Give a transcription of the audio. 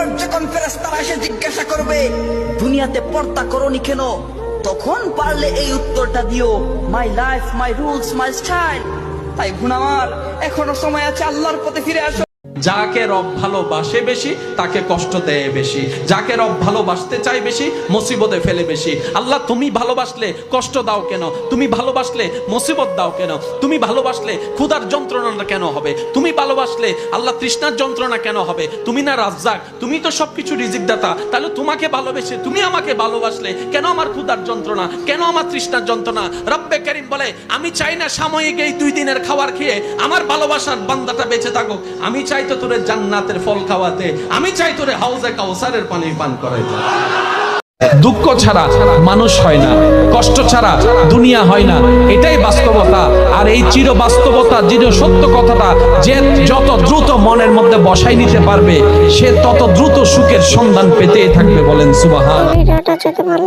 পর যখন ফেরেশতারা এসে জিজ্ঞাসা করবে দুনিয়াতে পর্দা করনি কেন, তখন পারলে এই উত্তরটা দিও, my life, my rules, my style. তাই বোন আমার, এখনো সময় আছে, আল্লাহর পথে ফিরে আসো। যাকে রব ভালোবাসে বেশি তাকে কষ্ট দেয় বেশি, যাকে রব ভালোবাসতে চায় বেশি মুসিবতে ফেলে বেশি। আল্লাহ তুমি ভালোবাসলে কষ্ট দাও কেন, তুমি ভালোবাসলে মুসিবত দাও কেন, তুমি ভালোবাসলে ক্ষুধার যন্ত্রণা কেন হবে, তুমি ভালোবাসলে আল্লাহ তৃষ্ণার যন্ত্রণা কেন হবে? তুমি না রাজ্জাক, তুমি তো সবকিছু রিজিক দাতা, তাহলে তোমাকে ভালোবেসে তুমি আমাকে ভালোবাসলে কেন আমার ক্ষুধার যন্ত্রণা, কেন আমার তৃষ্ণার যন্ত্রণা? রব্বে কারীম বলে আমি চাই না সাময়িক এই 2 দিনের খাবার খেয়ে আমার ভালোবাসার বান্দাটা বেঁচে থাকুক, আমি চাই তো তোরে জান্নাতের ফল খাওয়াতে, আমি চাই তোরে হাউজে কাউসারের পানি পান করাইতে। দুঃখ ছাড়া মানুষ হয় না, কষ্ট ছাড়া দুনিয়া হয় না, এটাই বাস্তবতা। আর এই চির বাস্তবতা, চির সত্য কথাটা যে যত দ্রুত মনের মধ্যে বসাই নিতে পারবে সে তত দ্রুত সুখের সন্ধান পেতেই থাকবে। বলেন সুবহানাল্লাহ।